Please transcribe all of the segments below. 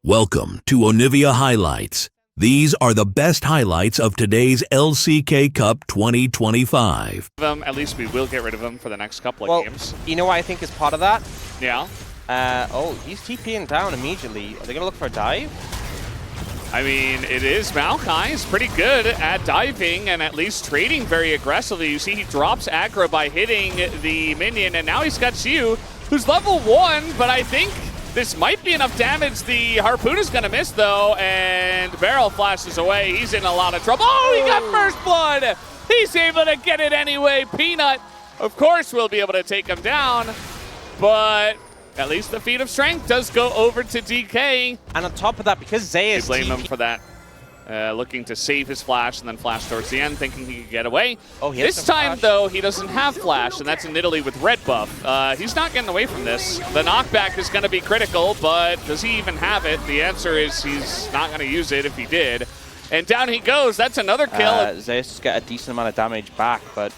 Welcome to Onivia Highlights. These are the best highlights of today's LCK Cup 2025. At least we will get rid of him for the next couple of games. You know what I think is part of that? Yeah. Oh, he's TPing down immediately. Are they going to look for a dive? I mean, it is. Maokai is pretty good at diving and at least trading very aggressively. You see he drops aggro by hitting the minion, and now he's got Xiu, who's level 1, but I think this might be enough damage. The Harpoon is going to miss, though, and Barrel flashes away. He's in a lot of trouble. Oh, he got first blood! He's able to get it anyway. Peanut, of course, will be able to take him down, but at least the feat of strength does go over to DK. And on top of that, because Zay is blame him for that. Looking to save his flash and then flash towards the end, thinking he could get away. Oh, this time, though, he doesn't have flash, and that's in Italy with red buff. He's not getting away from this. The knockback is going to be critical, but does he even have it? The answer is he's not going to use it if he did. And down he goes. That's another kill. Zeus got a decent amount of damage back, but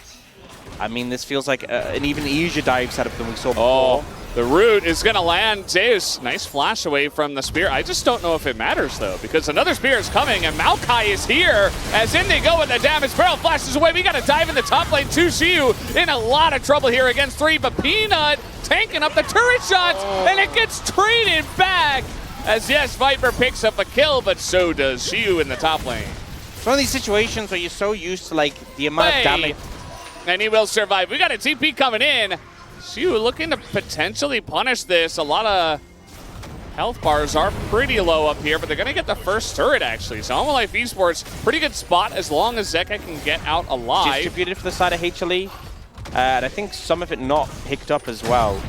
I mean, this feels like an even easier dive setup than we saw before. The root is going to land. Zeus, nice flash away from the spear. I just don't know if it matters, though, because another spear is coming, and Maokai is here. As in they go with the damage. Barrel flashes away. We got to dive in the top lane. Xiu in a lot of trouble here against 3, but Peanut tanking up the turret shots, and it gets traded back. As yes, Viper picks up a kill, but so does Xiu in the top lane. It's one of these situations where you're so used to like the amount of damage. And he will survive. We got a TP coming in. Xiu looking to potentially punish this. A lot of health bars are pretty low up here, but they're going to get the first turret, actually. So Hanwha Life Esports, pretty good spot as long as Zeka can get out alive. Distributed for the side of HLE, and I think some of it not picked up as well.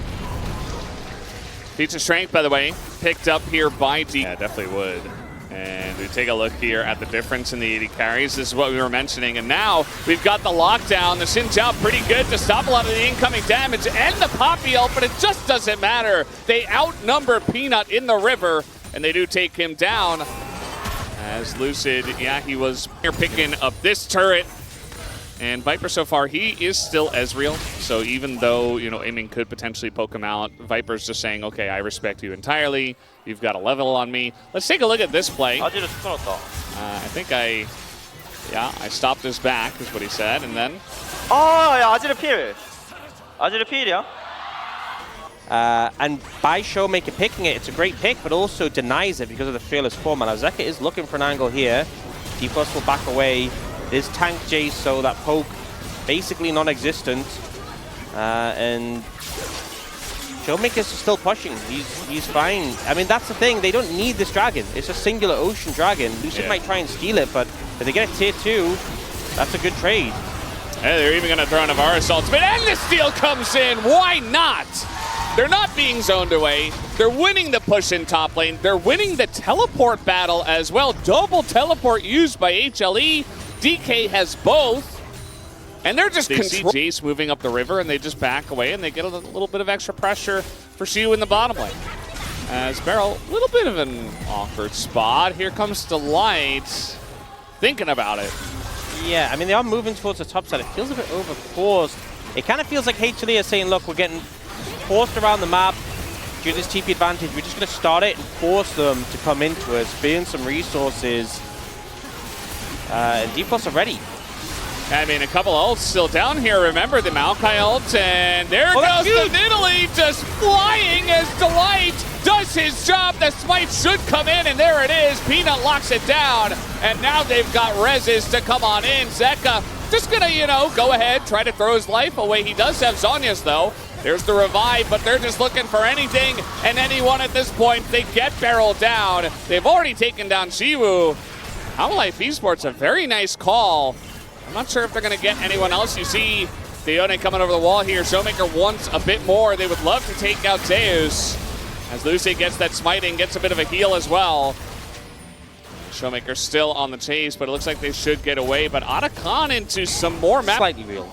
Feats of strength, by the way, picked up here by D. Yeah, definitely would. And we take a look here at the difference in the 80 carries. This is what we were mentioning. And now we've got the lockdown. The Xin Zhao pretty good to stop a lot of the incoming damage and the Poppy ult, but it just doesn't matter. They outnumber Peanut in the river, and they do take him down. As Lucid, yeah, he was here picking up this turret. And Viper so far, he is still Ezreal. So even though, you know, Aiming could potentially poke him out, Viper's just saying, okay, I respect you entirely. You've got a level on me. Let's take a look at this play. I think I stopped his back, is what he said, and then... And by Showmaker picking it, it's a great pick, but also denies it because of the fearless form. And Zeka is looking for an angle here. Dplus will back away. There's tank Jace, so that poke basically non-existent. And Showmaker's still pushing. He's fine. I mean, that's the thing. They don't need this dragon. It's a singular ocean dragon. Lucid might try and steal it, but if they get a tier 2, that's a good trade. Hey, they're even going to throw an Avaris ultimate, and the steal comes in. Why not? They're not being zoned away. They're winning the push in top lane. They're winning the teleport battle as well. Double teleport used by HLE. DK has both. And they're just see Jace moving up the river, and they just back away, and they get a little bit of extra pressure for Xiu in the bottom lane. As Barrel, a little bit of an awkward spot. Here comes Delight, thinking about it. Yeah, I mean, they are moving towards the top side. It feels a bit overforced. It kind of feels like HLE is saying, look, we're getting forced around the map due to this TP advantage. We're just going to start it and force them to come into us, burn some resources. And Dplus are ready. I mean, a couple ults still down here. Remember the Maokai ult, and there goes the Nidalee just flying as Delight does his job. The smite should come in, and there it is. Peanut locks it down, and now they've got Reses to come on in. Zeka just gonna, you know, go ahead, try to throw his life away. He does have Zhonya's, though. There's the revive, but they're just looking for anything and anyone at this point. They get Barrel down. They've already taken down Xiu. Hanwha Life Esports, a very nice call. I'm not sure if they're going to get anyone else. You see Theone coming over the wall here. Showmaker wants a bit more. They would love to take out Zeus. As Lucy gets that smiting, gets a bit of a heal as well. Showmaker still on the chase, but it looks like they should get away. But Atakan into some more map. Slightly real.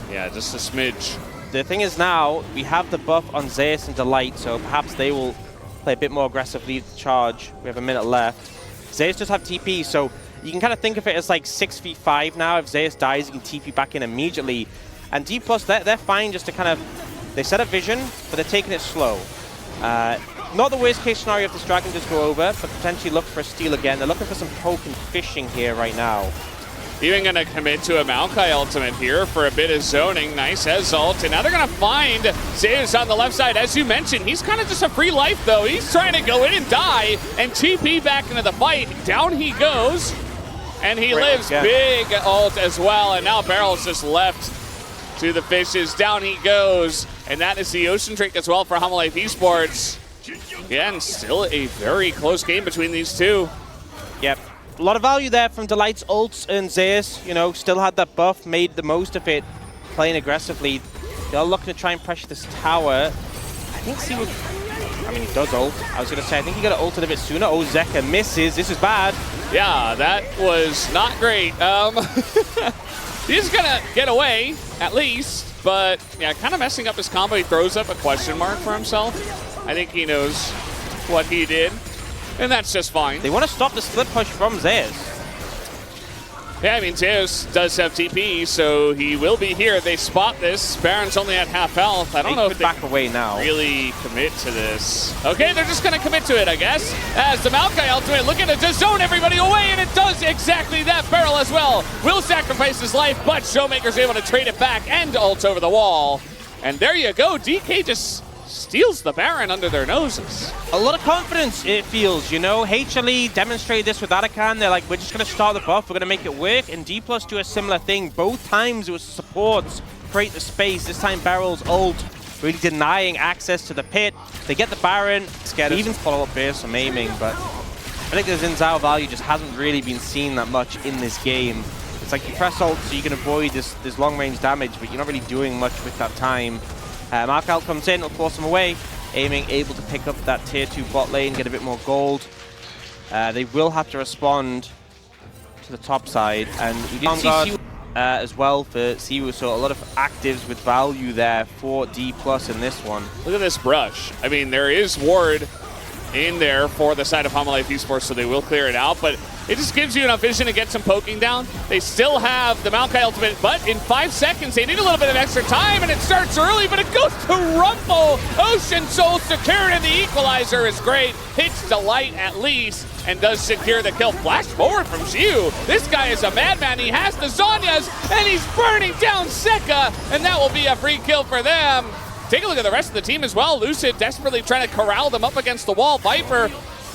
Yeah, just a smidge. The thing is now, we have the buff on Zeus and Delight, so perhaps they will play a bit more aggressively to charge. We have a minute left. Zeus does have TP, so you can kind of think of it as like 6v5 now. If Zeus dies, you can TP back in immediately. And Dplus, they're fine just to kind of... They set up vision, but they're taking it slow. not the worst case scenario if this dragon does go over, but potentially look for a steal again. They're looking for some poke and fishing here right now. Even going to commit to a Maokai ultimate here for a bit of zoning. Nice Ez ult. And now they're going to find Zeus on the left side. As you mentioned, he's kind of just a free life, though. He's trying to go in and die and TP back into the fight. Down he goes. And he lives. Big ult as well. And now Barrel's just left to the fishes. Down he goes. And that is the Ocean Drink as well for Hanwha Esports. Again, still a very close game between these two. Yep. A lot of value there from Delight's ults, and Zeus, you know, still had that buff, made the most of it, playing aggressively. They're looking to try and pressure this tower. I think he would, I mean, he does ult. I was going to say, I think he got ulted a bit sooner. Oh, Zeka misses. This is bad. Yeah, that was not great. He's going to get away, at least, but yeah, kind of messing up his combo. He throws up a question mark for himself. I think he knows what he did. And that's just fine. They want to stop the split push from Zeus. Yeah, I mean, Zeus does have TP, so he will be here. They spot this. Baron's only at half health. I don't know if they back away now. Really commit to this. Okay, they're just going to commit to it, I guess. As the Maokai ultimate looking to zone everybody away, and it does exactly that. Barrel as well will sacrifice his life, but Showmaker's able to trade it back and ult over the wall. And there you go. DK just steals the Baron under their noses. A lot of confidence, it feels, you know. HLE demonstrated this with Arakan. They're like, we're just going to start the buff, we're going to make it work. And Dplus do a similar thing. Both times it was supports, create the space. This time Barrel's ult, really denying access to the pit. They get the Baron, scared even follow-up burst from aiming, but I think the Xin Zhao value just hasn't really been seen that much in this game. It's like you press ult so you can avoid this long-range damage, but you're not really doing much with that time. Mark Out comes in, will force him away. Aiming, able to pick up that tier 2 bot lane, get a bit more gold. They will have to respond to the top side. And we did see as well for Siwu, so a lot of actives with value there for Dplus in this one. Look at this brush. I mean, there is ward in there for the side of Hanwha Esports, so they will clear it out, but it just gives you enough vision to get some poking down. They still have the Maokai ultimate, but in 5 seconds, they need a little bit of extra time, and it starts early, but it goes to Rumble. Ocean Soul secured, and the equalizer is great. Hits Delight at least, and does secure the kill. Flash forward from Xiu. This guy is a madman. He has the Zhonya's, and he's burning down Seka, and that will be a free kill for them. Take a look at the rest of the team as well. Lucid desperately trying to corral them up against the wall. Viper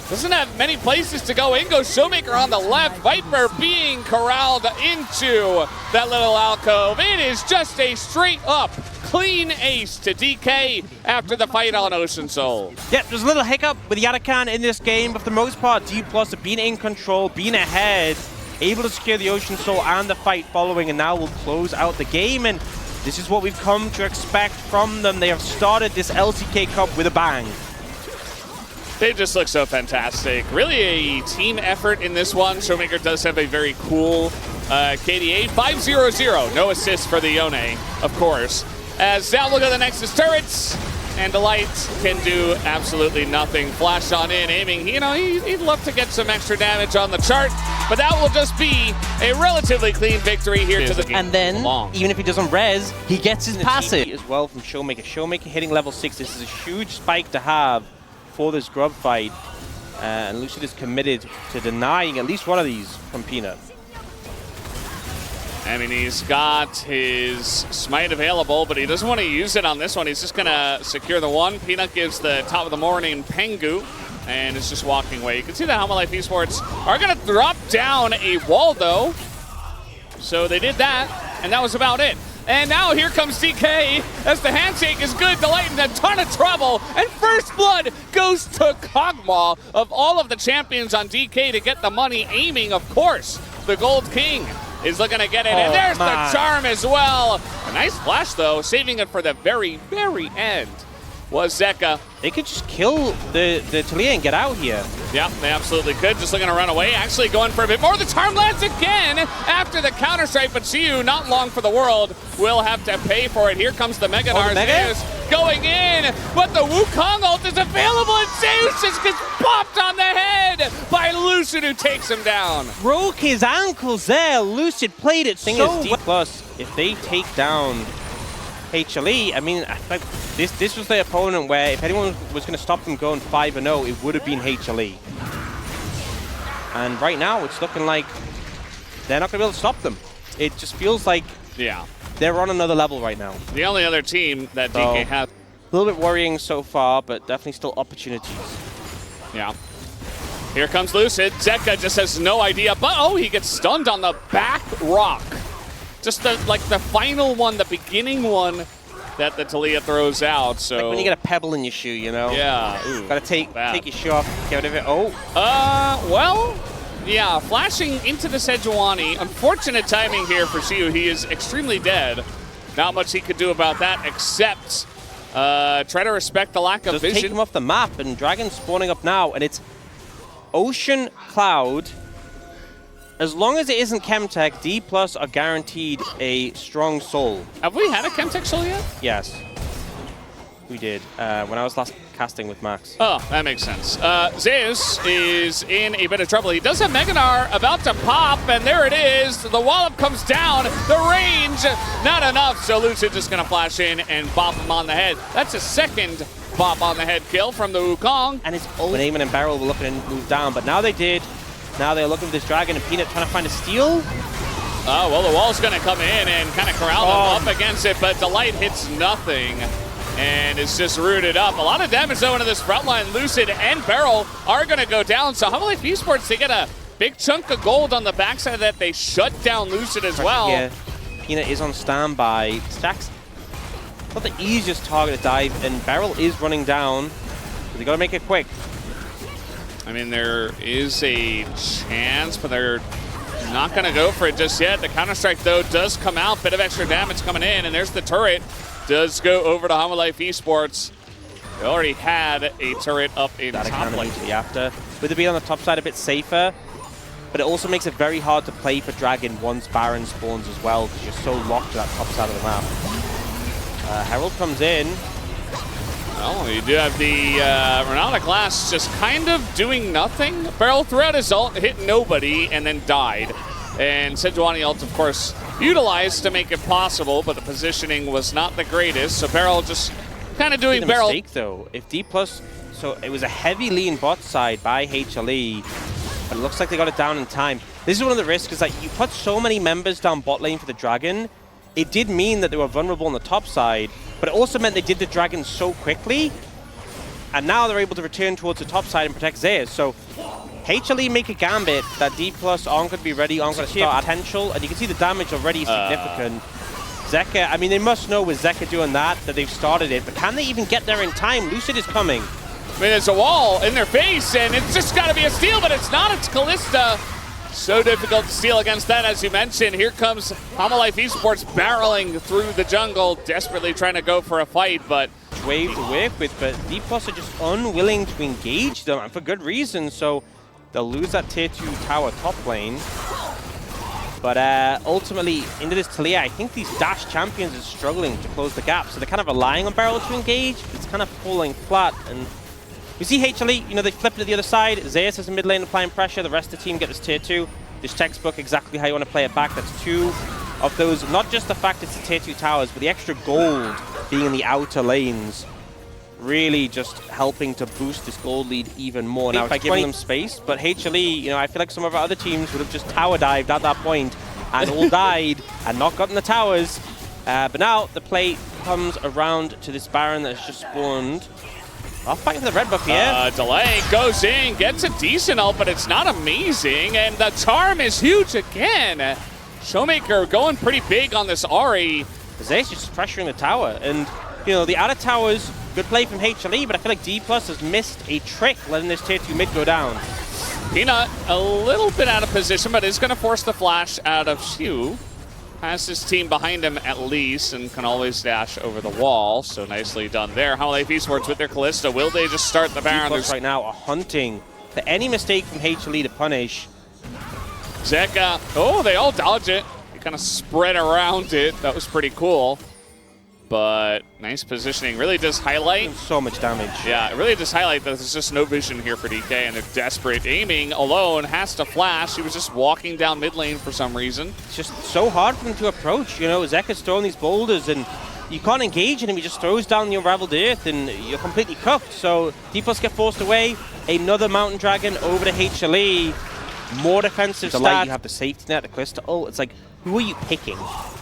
doesn't have many places to go in. Goes Showmaker on the left. Viper being corralled into that little alcove. It is just a straight up clean ace to DK after the fight on Ocean Soul. Yep, there's a little hiccup with Yarakan in this game, but for the most part, Dplus have been in control, been ahead, able to secure the Ocean Soul and the fight following, and now will close out the game. And this is what we've come to expect from them. They have started this LCK Cup with a bang. They just look so fantastic. Really a team effort in this one. Showmaker does have a very cool KDA. 5-0-0. No assist for the Yone, of course. As now look at the Nexus turrets. And Delight can do absolutely nothing. Flash on in, aiming. You know, he'd love to get some extra damage on the chart, but that will just be a relatively clean victory here to the game. And then, even if he doesn't res, he gets his passive as well from Showmaker. Showmaker hitting level 6. This is a huge spike to have for this grub fight. And Lucid is committed to denying at least one of these from Peanut. I mean, he's got his smite available, but he doesn't want to use it on this one. He's just going to secure the one. Peanut gives the top of the morning Pengu, and is just walking away. You can see that Hanwha Esports are going to drop down a wall, though. So they did that, and that was about it. And now here comes DK, as the handshake is good. Delight in a ton of trouble, and first blood goes to Kog'Maw of all of the champions on DK to get the money. Aiming, of course, the Gold King is looking to get it, and there's the charm as well. A nice flash, though, saving it for the very, very end was Zeka. They could just kill the Talia and get out here. Yeah, they absolutely could. Just looking to run away. Actually going for a bit more. The charm lands again after the counter strike, but Xiu, not long for the world, will have to pay for it. Here comes the Mega Narzeus going in, but the Wukong ult is available, and Zeus just gets popped on the head by Lucid, who takes him down. Broke his ankles there. Lucid played it so well. Plus, if they take down HLE, I mean, like, this was the opponent where if anyone was going to stop them going 5-0, it would have been HLE. And right now, it's looking like they're not going to be able to stop them. It just feels like they're on another level right now. The only other team that DK has. A little bit worrying so far, but definitely still opportunities. Yeah. Here comes Lucid. Zeka just has no idea, but oh, he gets stunned on the back rock. Just the final one, the beginning one that the Taliyah throws out. So like when you get a pebble in your shoe, you know? Yeah. Ooh, gotta take your shoe off, get rid of it. Oh. Well, yeah, flashing into the Sejuani. Unfortunate timing here for Xiu. He is extremely dead. Not much he could do about that except try to respect the lack of vision. Just take him off the map, and Dragon's spawning up now, and it's Ocean Cloud. As long as it isn't Chemtech, Dplus are guaranteed a strong soul. Have we had a Chemtech soul yet? Yes. We did, when I was last casting with Max. Oh, that makes sense. Zeus is in a bit of trouble. He does have Meganar about to pop, and there it is. The wallop comes down. The range, not enough. So Lucid just going to flash in and bop him on the head. That's a second bop on the head kill from the Wukong. And it's when Eamon and Beryl were looking to move down, but now they did. Now they're looking for this Dragon, and Peanut trying to find a steal. Oh, well, the wall's going to come in and kind of corral them up against it, but Delight hits nothing. And it's just rooted up. A lot of damage, though, into this front line. Lucid and Beryl are going to go down. So Hanwha Esports, they get a big chunk of gold on the backside of that. They shut down Lucid as well. Yeah, Peanut is on standby. Stack's not the easiest target to dive, and Beryl is running down. So they got to make it quick. I mean, there is a chance, but they're not going to go for it just yet. The Counter-Strike, though, does come out. Bit of extra damage coming in, and there's the turret. Does go over to Hanwha Esports. They already had a turret up in top lane. After. With it being on the top side a bit safer, but it also makes it very hard to play for Dragon once Baron spawns as well, because you're so locked to that top side of the map. Herald comes in. Well, you do have the Renata Glass just kind of doing nothing. Beryl threw out his ult, hit nobody, and then died. And Sejuani ult, of course, utilized to make it possible, but the positioning was not the greatest. So Beryl just kind of doing Beryl. Mistake though. If Dplus, so it was a heavy lean bot side by HLE, but it looks like they got it down in time. This is one of the risks, is that you put so many members down bot lane for the Dragon. It did mean that they were vulnerable on the top side, but it also meant they did the Dragon so quickly, and now they're able to return towards the top side and protect Zeus. So HLE make a gambit that Dplus aren't going to be ready, aren't going to start potential, and you can see the damage already significant. Zeka, I mean, they must know with Zeka doing that they've started it, but can they even get there in time? Lucid is coming. I mean, there's a wall in their face, and it's just got to be a steal, but it's not. It's Kalista. So difficult to steal against that, as you mentioned. Here comes Hanwha Esports barreling through the jungle, desperately trying to go for a fight, but wave to work with, but Dplus are just unwilling to engage them, and for good reason. So they'll lose that tier 2 tower top lane. But ultimately, into this Taliyah, I think these Dash champions are struggling to close the gap. So they're kind of relying on Beryl to engage. It's kind of falling flat. And we see HLE, you know, they flipped to the other side. Zeus is in mid lane applying pressure. The rest of the team get this tier 2. This textbook, exactly how you want to play it back. That's two of those, not just the fact it's the tier 2 towers, but the extra gold being in the outer lanes. Really just helping to boost this gold lead even more now by giving them space. But HLE, you know, I feel like some of our other teams would have just tower dived at that point and all died and not gotten the towers. But now the play comes around to this Baron that's just spawned. I'll fight for the red buff here. Delay goes in, gets a decent ult, but it's not amazing. And the charm is huge again. Showmaker going pretty big on this Ahri. Zeus just pressuring the tower. And, you know, the outer towers, good play from HLE, but I feel like Dplus has missed a trick letting this tier 2 mid go down. Peanut a little bit out of position, but is going to force the flash out of Xiu. Has his team behind him at least and can always dash over the wall. So nicely done there. Hanwha Esports with their Kalista. Will they just start the Baron? Dplus right now are hunting for any mistake from HLE to punish. Zeka. Oh, they all dodge it. They kind of spread around it. That was pretty cool. But nice positioning. Really does highlight. So much damage. Yeah, it really does highlight that there's just no vision here for DK, and they're desperate. Aiming alone, has to flash. He was just walking down mid lane for some reason. It's just so hard for them to approach. You know, Zeka's throwing these boulders, and you can't engage him. He just throws down the Unraveled Earth and you're completely cooked. So Dplus get forced away. Another Mountain Dragon over to HLE. More defensive stats. You have the safety net, the Calista ult. It's like, who are you picking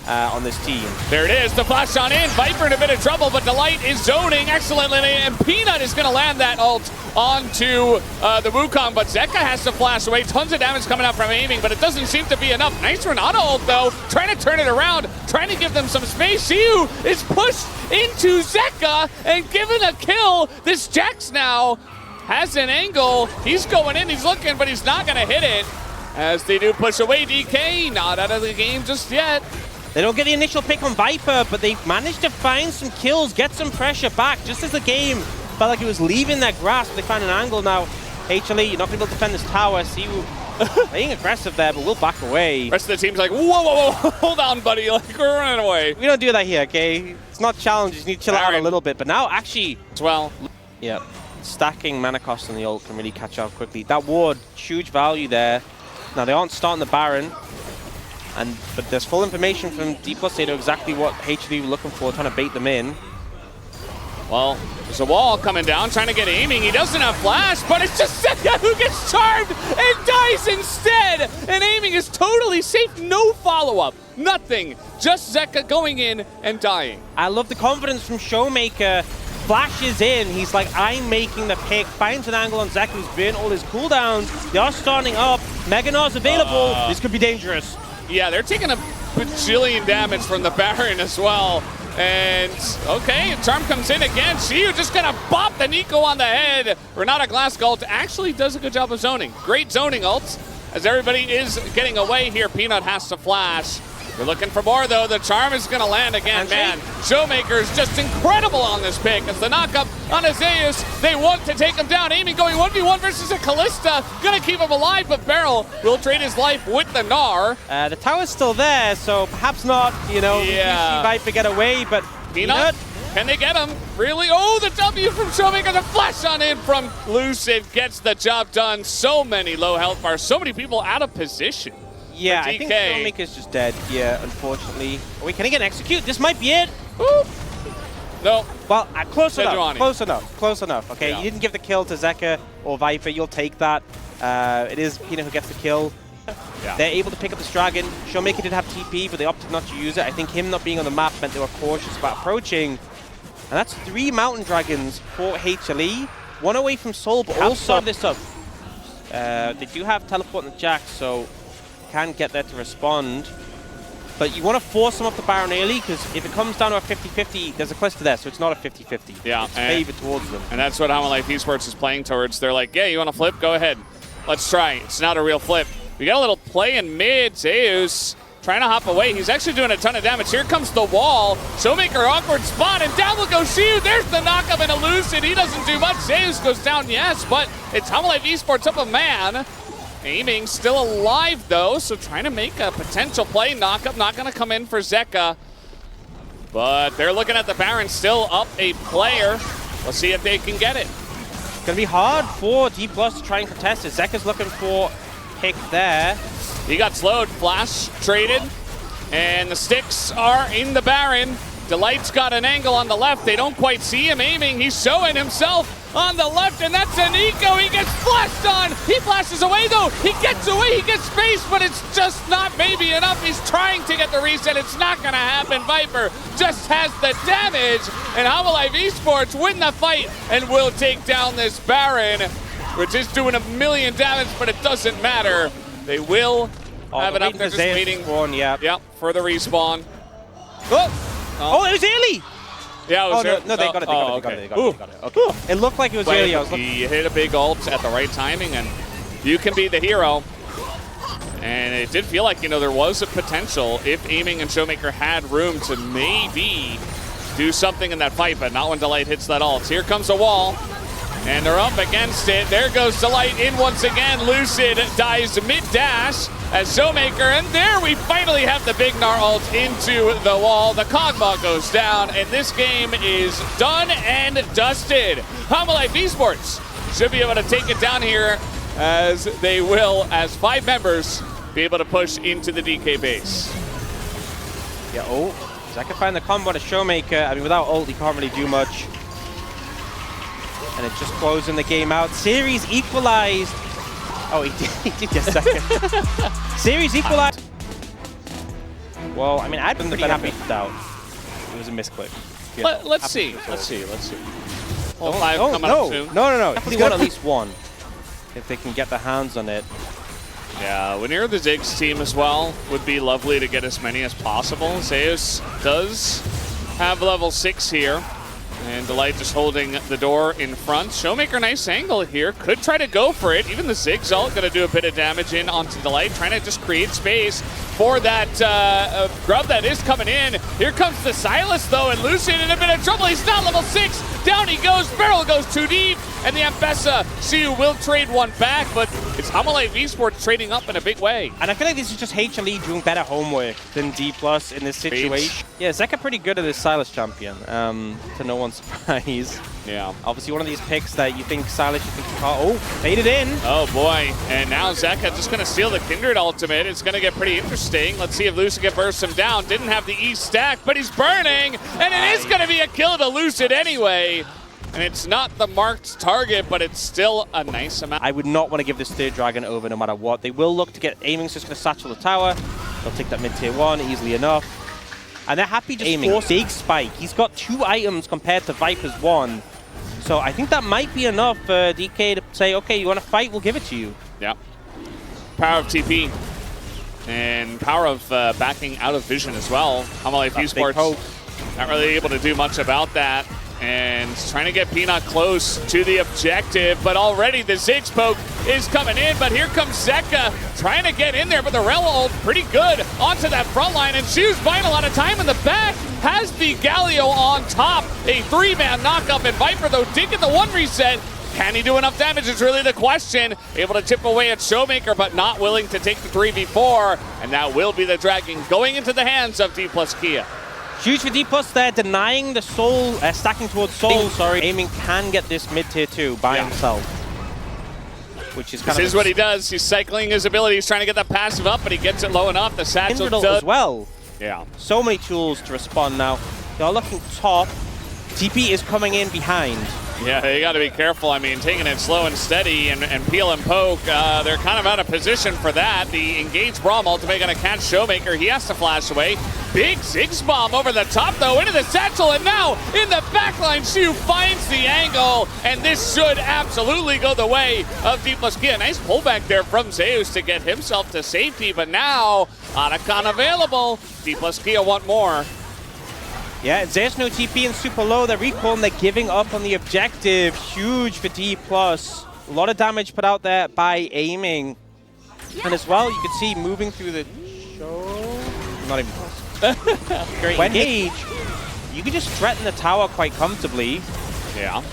on this team? There it is, the flash on in. Viper in a bit of trouble, but Delight is zoning excellently, and Peanut is going to land that ult onto the Wukong, but Zeka has to flash away. Tons of damage coming out from aiming, but it doesn't seem to be enough. Nice Renata ult, though, trying to turn it around, trying to give them some space. Siu is pushed into Zeka and given a kill. This Jax now has an angle. He's going in, he's looking, but he's not going to hit it. As they do push away, DK not out of the game just yet. They don't get the initial pick on Viper, but they've managed to find some kills, get some pressure back. Just as the game felt like it was leaving their grasp, they find an angle now. HLE, you're not going to be able to defend this tower. Siu playing aggressive there, but we'll back away. Rest of the team's like, whoa, whoa, whoa, hold on, buddy. Like, we're running away. We don't do that here, okay? It's not challenges. You need to chill out a little bit. But now, actually, as well. Yeah, stacking mana cost on the ult can really catch up quickly. That ward, huge value there. Now, they aren't starting the Baron, but there's full information from Dplus. They know exactly what HLE were looking for, trying to bait them in. Well, there's a wall coming down, trying to get aiming. He doesn't have flash, but it's just Zeka who gets charmed and dies instead. And aiming is totally safe. No follow-up. Nothing. Just Zeka going in and dying. I love the confidence from Showmaker. Flashes in, he's like, I'm making the pick, finds an angle on Zeka who's burnt all his cooldowns. They are starting up, Meganar's available, this could be dangerous. Yeah, they're taking a bajillion damage from the Baron as well. And, okay, Charm comes in again. Siu just gonna bop the Nico on the head. Renata Glass ult actually does a good job of zoning. Great zoning ults as everybody is getting away here. Peanut has to flash. We're looking for more, though. The Charm is going to land again, man. Showmaker is just incredible on this pick. As the knockup on Azeus, they want to take him down. Aiming going 1v1 versus a Kalista. Going to keep him alive, but Beryl will trade his life with the Gnar. The tower's still there, so perhaps not, you know, yeah. see Viper get away, but Peanut, can they get him? Really? Oh, the W from Showmaker. The flash on in from Lucid gets the job done. So many low health bars. So many people out of position. Yeah, I think Showmaker's just dead here, unfortunately. Wait, can he get an execute? This might be it. Ooh. No. Well, close enough, okay? Yeah. You didn't give the kill to Zeka or Viper, you'll take that. It is Peanut who gets the kill. Yeah. They're able to pick up this dragon. Showmaker did have TP, but they opted not to use it. I think him not being on the map meant they were cautious about approaching. And that's 3 Mountain Dragons for HLE. 1 away from Soul, but also this up. They do have teleport on the Jax, so can get there to respond. But you want to force them off the Baron early, because if it comes down to a 50-50, there's a Calista there, so it's not a 50-50. Yeah. It's favored towards them. And that's what Hanwha Esports is playing towards. They're like, yeah, you want to flip? Go ahead. Let's try. It's not a real flip. We got a little play in mid. Zeus trying to hop away. He's actually doing a ton of damage. Here comes the wall. Showmaker, awkward spot, and down will go Siu. There's the knockup and elusive. He doesn't do much. Zeus goes down, yes, but it's Hanwha Esports up a man. Aiming still alive, though, so trying to make a potential play. Knockup not going to come in for Zeka. But they're looking at the Baron, still up a player. We'll see if they can get it. It's going to be hard for Dplus to try and contest it. Zeka's looking for pick there. He got slowed, flash traded, and the sticks are in the Baron. Delight's got an angle on the left. They don't quite see him aiming. He's showing himself on the left, and that's a Nico. He gets flashed on. He flashes away, though. He gets away. He gets space, but it's just not maybe enough. He's trying to get the reset. It's not going to happen. Viper just has the damage, and Hanwha Esports win the fight and will take down this Baron, which is doing 1,000,000 damage, but it doesn't matter. They will have it up. They're just waiting. Yep, for the respawn. Oh, it was early! Yeah, it was early. No, they got it. Okay. It looked like it was early. He hit a big ult at the right timing, and you can be the hero. And it did feel like, you know, there was a potential if Aiming and Showmaker had room to maybe do something in that fight, but not when Delight hits that ult. Here comes a wall, and they're up against it. There goes Delight in once again. Lucid dies mid-dash as Showmaker, and there we finally have the big Gnar ult into the wall. The Kog'Maw goes down, and this game is done and dusted. Hanwha Esports should be able to take it down here, as they will, as 5 members, be able to push into the DK base. Yeah, Zeka find the combo on a Showmaker. I mean, without ult, he can't really do much. And it's just closing the game out. Series equalized. Oh, he did get second. Series equalized. Well, I mean, I'd been pretty happy with doubt. It was a misclick. Let's see. Well, five coming up soon. No. Definitely want at least one. If they can get their hands on it. Yeah, when you're the Ziggs team as well, would be lovely to get as many as possible. Zeus does have level 6 here. And Delight just holding the door in front. Showmaker, nice angle here. Could try to go for it. Even the Ziggs ult going to do a bit of damage in onto Delight. Trying to just create space for that grub that is coming in. Here comes the Silas, though, and Lucian in a bit of trouble. He's not level 6. Down he goes. Barrel goes too deep. And the Ambessa, Siu will trade one back, but it's Hanwha Esports trading up in a big way. And I feel like this is just HLE doing better homework than Dplus in this situation. Yeah, Zeka pretty good at this Silas champion, to no one's surprise. Yeah. Obviously one of these picks that you think Silas, you think you can't. Oh, faded in. Oh boy, and now Zeka just gonna steal the Kindred ultimate. It's gonna get pretty interesting. Let's see if Lucid can burst him down. Didn't have the E stack, but he's burning, and it is gonna be a kill to Lucid anyway. And it's not the marked target, but it's still a nice amount. I would not want to give this third dragon over no matter what. They will look to get aiming's just going to satchel the tower. They'll take that mid-tier 1 easily enough. And they're happy just aiming. Big spike. He's got 2 items compared to Viper's 1. So I think that might be enough for DK to say, okay, you want to fight, we'll give it to you. Yeah. Power of TP. And power of backing out of vision as well. Hanwha Esports not really able to do much about that. And trying to get Peanut close to the objective, but already the Ziggs poke is coming in, but here comes Zeka trying to get in there, but the Rel ult pretty good onto that front line, and Siu's buying a lot of time in the back, has the Galio on top, a 3-man knockup, and Viper though did get the 1 reset. Can he do enough damage is really the question. Able to chip away at Showmaker, but not willing to take the 3v4, and that will be the Dragon going into the hands of Dplus Kia. Huge for Dplus there, denying the soul, stacking towards soul, sorry. Aiming can get this mid-tier 2 by himself. Which is kind of... This is what he does. He's cycling his abilities, trying to get the passive up, but he gets it low enough. The satchel does as well. Yeah. So many tools to respond now. They're looking top. TP is coming in behind. Yeah, you got to be careful. I mean, taking it slow and steady and peel and poke, they're kind of out of position for that. The engaged Braum ultimate going to catch Showmaker. He has to flash away. Big Ziggs bomb over the top, though, into the satchel, and now in the backline, Siu finds the angle, and this should absolutely go the way of Dplus Kia. Nice pullback there from Zeus to get himself to safety, but now Otacon available. Dplus Kia want more. Yeah, Zeus no TP and super low. They're recalling, they're giving up on the objective. Huge for Dplus. A lot of damage put out there by aiming. And as well, you can see moving through the show. Not even close. Great engage. You can just threaten the tower quite comfortably. Yeah.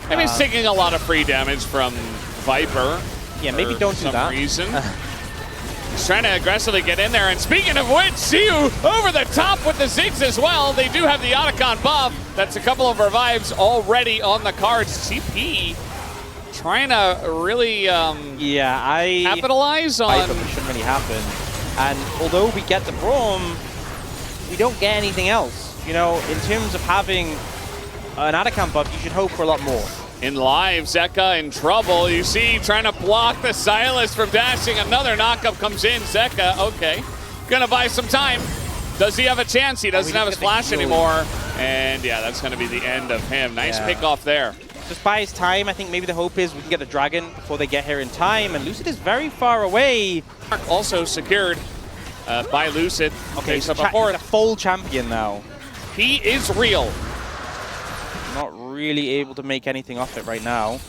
I mean, he's taking a lot of free damage from Viper. Yeah, maybe don't do that. Reason. He's trying to aggressively get in there, and speaking of which, Siu over the top with the Ziggs as well. They do have the Otacon buff. That's a couple of revives already on the cards. CP trying to really capitalize on... Viper shouldn't really happen. And although we get the Braum, we don't get anything else. You know, in terms of having an Otacon buff, you should hope for a lot more. In live, Zeka in trouble. You see, trying to block the Silas from dashing. Another knockup comes in. Zeka, okay. Gonna buy some time. Does he have a chance? He doesn't have his flash anymore. And yeah, that's gonna be the end of him. Nice pick off there. Just buy his time. I think maybe the hope is we can get a dragon before they get here in time. And Lucid is very far away. Also secured by Lucid. Okay, so he's a full champion now. He is real. Not really able to make anything off it right now.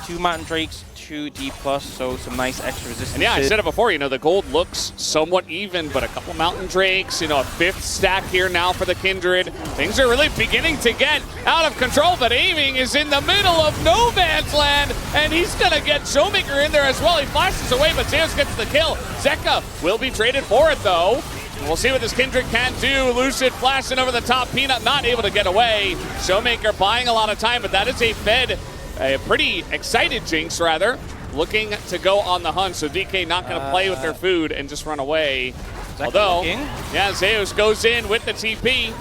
2 Mountain Drakes, 2 Dplus, so some nice extra resistance. And yeah, I said it before, you know, the gold looks somewhat even, but a couple Mountain Drakes, you know, a 5th stack here now for the Kindred. Things are really beginning to get out of control, but aiming is in the middle of no man's land, and he's gonna get Showmaker in there as well. He flashes away, but Zeus gets the kill. Zeka will be traded for it, though. We'll see what this Kindred can do. Lucid flashing over the top. Peanut not able to get away. Showmaker buying a lot of time, but that is a pretty excited Jinx, rather, looking to go on the hunt. So DK not going to play with their food and just run away. Although, looking. yeah, Zeus goes in with the TP.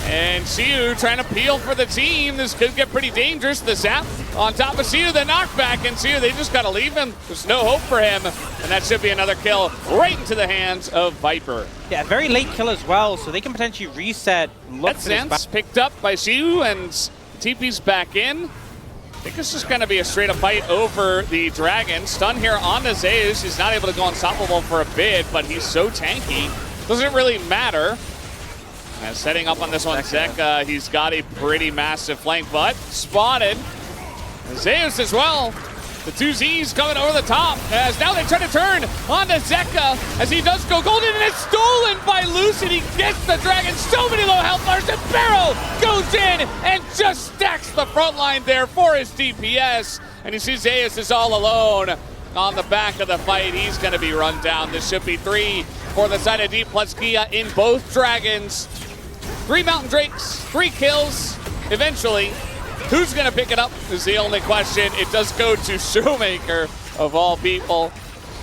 And Siu trying to peel for the team. This could get pretty dangerous. The zap on top of Siu, the knockback, and Siu, they just got to leave him. There's no hope for him. And that should be another kill right into the hands of Viper. Yeah, very late kill as well, so they can potentially reset. Look That sense picked up by Siu, and TP's back in. I think it's just going to be a straight up fight over the Dragon. Stun here on the Zeus. He's not able to go unstoppable for a bit, but he's so tanky. Doesn't really matter. And setting up on this one, Zeka, he's got a pretty massive flank, but spotted. Zeus as well. The two Z's coming over the top as now they try to turn on to Zeka as he does go golden, and it's stolen by Lucid. He gets the Dragon, so many low health bars, and Barrow goes in and just stacks the front line there for his DPS. And you see Zeus is all alone on the back of the fight. He's going to be run down. This should be 3 for the side of Dplus Kia in both Dragons. 3 Mountain Drakes, 3 kills. Eventually, who's going to pick it up is the only question. It does go to Showmaker, of all people.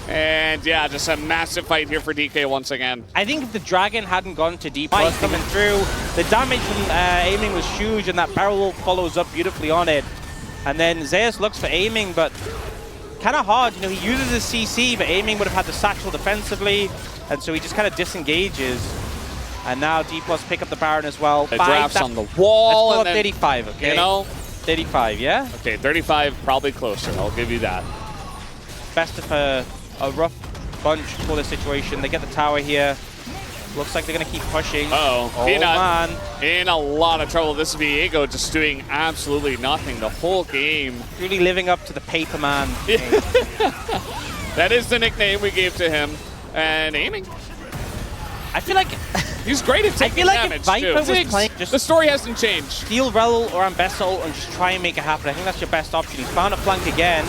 And yeah, just a massive fight here for DK once again. I think if the Dragon hadn't gone to Dplus coming through, the damage from aiming was huge, and that barrel follows up beautifully on it. And then Zeus looks for aiming, but kind of hard. You know, he uses his CC, but aiming would have had the satchel defensively, and so he just kind of disengages. And now Dplus pick up the Baron as well. It drafts on the wall. Let's and pull up 35, okay? You know? 35, yeah? Okay, 35 probably closer. I'll give you that. Best of a rough bunch for this situation. They get the tower here. Looks like they're going to keep pushing. Uh-oh. Oh, Peanut man. in a lot of trouble. This is Viego just doing absolutely nothing the whole game. Really living up to the paper man. That is the nickname we gave to him. And aiming. I feel like he's great at taking damage, if Viper too. was playing, just the story hasn't changed. steal Rel or Ambessa and just try and make it happen. I think that's your best option. He's found a flank again.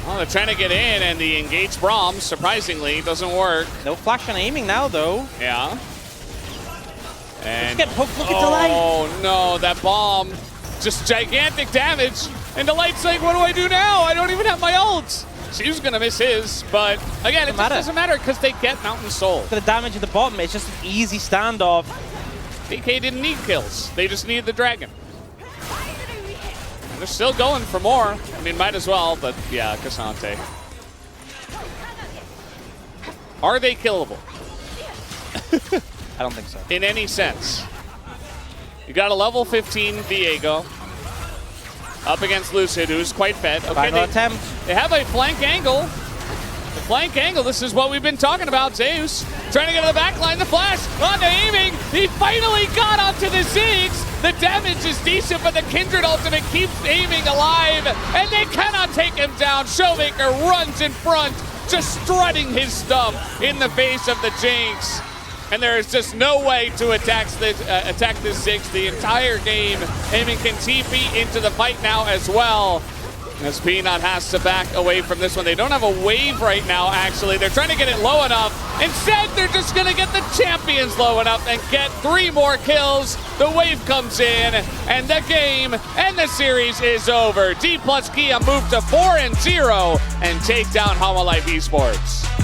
Well, they're trying to get in, and the engaged Braum, surprisingly, doesn't work. No flash on aiming now, though. Yeah. And let's get hooked. Look at Delight. Oh, no, that bomb. Just gigantic damage. And Delight's like, what do I do now? I don't even have my ults. She's going to miss his, but again, it just doesn't matter because they get Mountain Soul. For the damage at the bottom, it's just an easy standoff. DK didn't need kills. They just needed the Dragon. And they're still going for more. I mean, might as well, but yeah, Cassante. Are they killable? I don't think so. In any sense. You got a level 15 Viego up against Lucid, who's quite fed. Okay, they have a flank angle. The flank angle, this is what we've been talking about. Zeus trying to get to the back line, the flash, onto aiming. He finally got onto the Ziggs. The damage is decent, but the Kindred ultimate keeps aiming alive, and they cannot take him down. Showmaker runs in front, just strutting his stuff in the face of the Jinx. And there is just no way to attack this Ziggs the entire game. Aiming can TP into the fight now as well. As Peanut has to back away from this one. They don't have a wave right now, actually. They're trying to get it low enough. Instead, they're just going to get the champions low enough and get 3 more kills. The wave comes in, and the game and the series is over. Dplus Kia move to 4-0 and take down Hanwha Life Esports.